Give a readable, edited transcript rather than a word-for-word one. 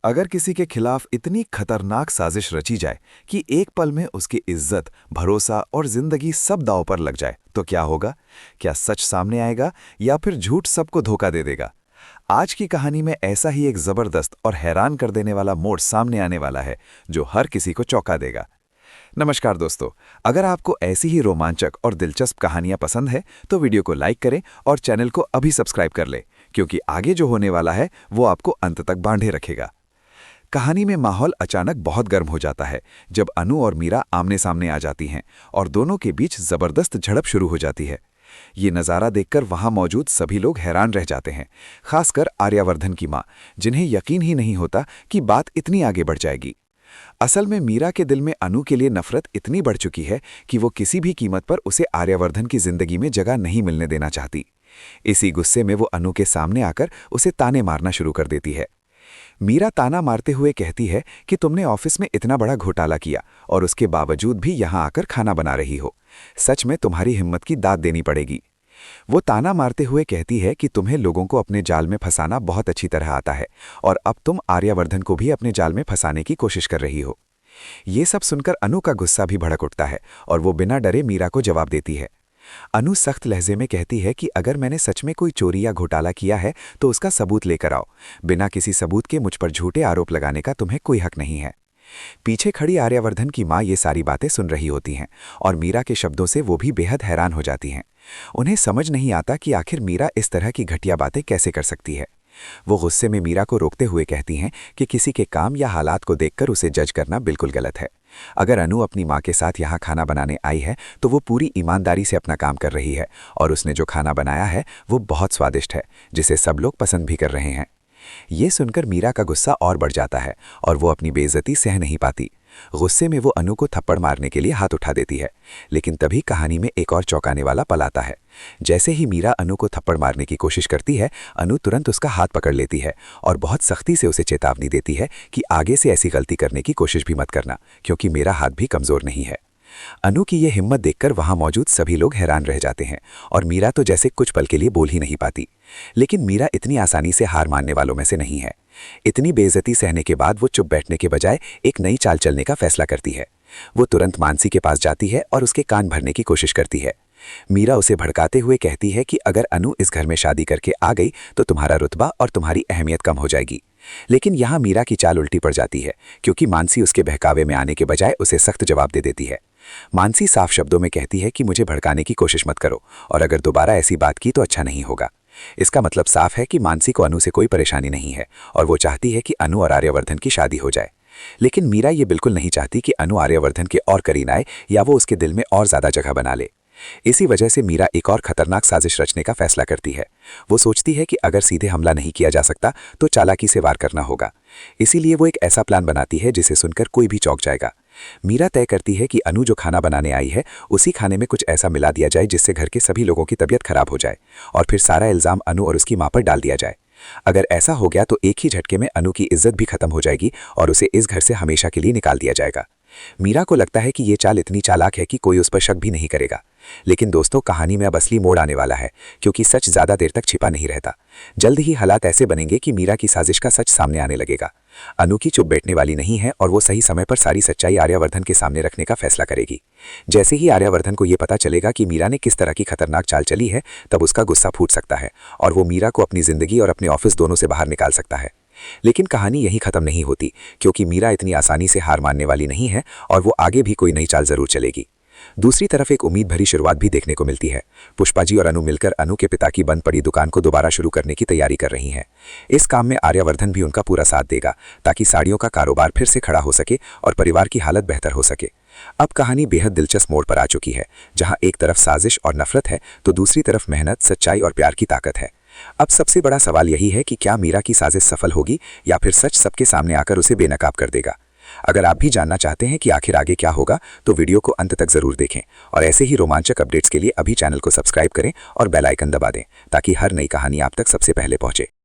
अगर किसी के खिलाफ इतनी खतरनाक साजिश रची जाए कि एक पल में उसकी इज्जत, भरोसा और जिंदगी सब दांव पर लग जाए, तो क्या होगा? क्या सच सामने आएगा या फिर झूठ सबको धोखा दे देगा? आज की कहानी में ऐसा ही एक जबरदस्त और हैरान कर देने वाला मोड़ सामने आने वाला है, जो हर किसी को चौंका देगा। नमस्कार दोस्तों, अगर आपको ऐसी ही रोमांचक और दिलचस्प कहानियां पसंद है, तो वीडियो को लाइक करें और चैनल को अभी सब्सक्राइब कर लें, क्योंकि आगे जो होने वाला है वो आपको अंत तक बांधे रखेगा। कहानी में माहौल अचानक बहुत गर्म हो जाता है जब अनु और मीरा आमने सामने आ जाती हैं और दोनों के बीच जबरदस्त झड़प शुरू हो जाती है। ये नज़ारा देखकर वहां मौजूद सभी लोग हैरान रह जाते हैं, खासकर आर्यवर्धन की मां, जिन्हें यकीन ही नहीं होता कि बात इतनी आगे बढ़ जाएगी। असल में मीरा के दिल में अनु के लिए नफरत इतनी बढ़ चुकी है कि वो किसी भी कीमत पर उसे आर्यवर्धन की जिंदगी में जगह नहीं मिलने देना चाहती। इसी गुस्से में वो अनु के सामने आकर उसे ताने मारना शुरू कर देती है। मीरा ताना मारते हुए कहती है कि तुमने ऑफिस में इतना बड़ा घोटाला किया और उसके बावजूद भी यहां आकर खाना बना रही हो। सच में तुम्हारी हिम्मत की दाद देनी पड़ेगी। वो ताना मारते हुए कहती है कि तुम्हें लोगों को अपने जाल में फंसाना बहुत अच्छी तरह आता है और अब तुम आर्यवर्धन को भी अपने जाल में फंसाने की कोशिश कर रही हो। ये सब सुनकर अनु का गुस्सा भी भड़क उठता है और वो बिना डरे मीरा को जवाब देती है। अनु सख्त लहजे में कहती है कि अगर मैंने सच में कोई चोरी या घोटाला किया है तो उसका सबूत लेकर आओ। बिना किसी सबूत के मुझ पर झूठे आरोप लगाने का तुम्हें कोई हक नहीं है। पीछे खड़ी आर्यवर्धन की मां ये सारी बातें सुन रही होती हैं और मीरा के शब्दों से वो भी बेहद हैरान हो जाती हैं। उन्हें समझ नहीं आता कि आखिर मीरा इस तरह की घटिया बातें कैसे कर सकती है। वो गुस्से में मीरा को रोकते हुए कहती हैं कि किसी के काम या हालात को देखकर उसे जज करना बिल्कुल गलत है। अगर अनु अपनी माँ के साथ यहाँ खाना बनाने आई है तो वो पूरी ईमानदारी से अपना काम कर रही है और उसने जो खाना बनाया है वो बहुत स्वादिष्ट है, जिसे सब लोग पसंद भी कर रहे हैं। ये सुनकर मीरा का गुस्सा और बढ़ जाता है और वो अपनी बेइज्जती सह नहीं पाती। गुस्से में वो अनु को थप्पड़ मारने के लिए हाथ उठा देती है, लेकिन तभी कहानी में एक और चौंकाने वाला पल आता है। जैसे ही मीरा अनु को थप्पड़ मारने की कोशिश करती है, अनु तुरंत उसका हाथ पकड़ लेती है और बहुत सख्ती से उसे चेतावनी देती है कि आगे से ऐसी गलती करने की कोशिश भी मत करना, क्योंकि मेरा हाथ भी कमजोर नहीं है। अनु की ये हिम्मत देखकर वहां मौजूद सभी लोग हैरान रह जाते हैं और मीरा तो जैसे कुछ पल के लिए बोल ही नहीं पाती। लेकिन मीरा इतनी आसानी से हार मानने वालों में से नहीं है। इतनी बेइज्जती सहने के बाद वो चुप बैठने के बजाय एक नई चाल चलने का फैसला करती है। वो तुरंत मानसी के पास जाती है और उसके कान भरने की कोशिश करती है। मीरा उसे भड़काते हुए कहती है कि अगर अनु इस घर में शादी करके आ गई तो तुम्हारा रुतबा और तुम्हारी अहमियत कम हो जाएगी। लेकिन यहाँ मीरा की चाल उल्टी पड़ जाती है, क्योंकि मानसी उसके बहकावे में आने के बजाय उसे सख्त जवाब दे देती है। मानसी साफ शब्दों में कहती है कि मुझे भड़काने की कोशिश मत करो और अगर दोबारा ऐसी बात की तो अच्छा नहीं होगा। इसका मतलब साफ है कि मानसी को अनु से कोई परेशानी नहीं है और वो चाहती है कि अनु और आर्यवर्धन की शादी हो जाए। लेकिन मीरा ये बिल्कुल नहीं चाहती कि अनु आर्यवर्धन के और करीन आए या वो उसके दिल में और ज्यादा जगह बना ले। इसी वजह से मीरा एक और खतरनाक साजिश रचने का फैसला करती है। वो सोचती है कि अगर सीधे हमला नहीं किया जा सकता तो चालाकी से वार करना होगा। इसीलिए वो एक ऐसा प्लान बनाती है जिसे सुनकर कोई भी चौंक जाएगा। मीरा तय करती है कि अनु जो खाना बनाने आई है उसी खाने में कुछ ऐसा मिला दिया जाए जिससे घर के सभी लोगों की तबीयत खराब हो जाए और फिर सारा इल्जाम अनु और उसकी मां पर डाल दिया जाए। अगर ऐसा हो गया तो एक ही झटके में अनु की इज्जत भी खत्म हो जाएगी और उसे इस घर से हमेशा के लिए निकाल दिया जाएगा। मीरा को लगता है कि ये चाल इतनी चालाक है कि कोई उस पर शक भी नहीं करेगा। लेकिन दोस्तों, कहानी में अब असली मोड़ आने वाला है, क्योंकि सच ज्यादा देर तक छिपा नहीं रहता। जल्द ही हालात ऐसे बनेंगे कि मीरा की साजिश का सच सामने आने लगेगा। अनु की चुप बैठने वाली नहीं है और वो सही समय पर सारी सच्चाई आर्यवर्धन के सामने रखने का फैसला करेगी। जैसे ही आर्यवर्धन को ये पता चलेगा कि मीरा ने किस तरह की खतरनाक चाल चली है, तब उसका गुस्सा फूट सकता है और वो मीरा को अपनी जिंदगी और अपने ऑफिस दोनों से बाहर निकाल सकता है। लेकिन कहानी यही खत्म नहीं होती, क्योंकि मीरा इतनी आसानी से हार मानने वाली नहीं है और वो आगे भी कोई नई चाल जरूर चलेगी। दूसरी तरफ एक उम्मीद भरी शुरुआत भी देखने को मिलती है। पुष्पा जी और अनु मिलकर अनु के पिता की बंद पड़ी दुकान को दोबारा शुरू करने की तैयारी कर रही हैं। इस काम में आर्यवर्धन भी उनका पूरा साथ देगा ताकि साड़ियों का कारोबार फिर से खड़ा हो सके और परिवार की हालत बेहतर हो सके। अब कहानी बेहद दिलचस्प मोड़ पर आ चुकी है, जहां एक तरफ साजिश और नफरत है तो दूसरी तरफ मेहनत, सच्चाई और प्यार की ताकत है। अब सबसे बड़ा सवाल यही है कि क्या मीरा की साजिश सफल होगी या फिर सच सबके सामने आकर उसे बेनकाब कर देगा। अगर आप भी जानना चाहते हैं कि आखिर आगे क्या होगा तो वीडियो को अंत तक जरूर देखें और ऐसे ही रोमांचक अपडेट्स के लिए अभी चैनल को सब्सक्राइब करें और बेल आइकन दबा दें, ताकि हर नई कहानी आप तक सबसे पहले पहुंचे।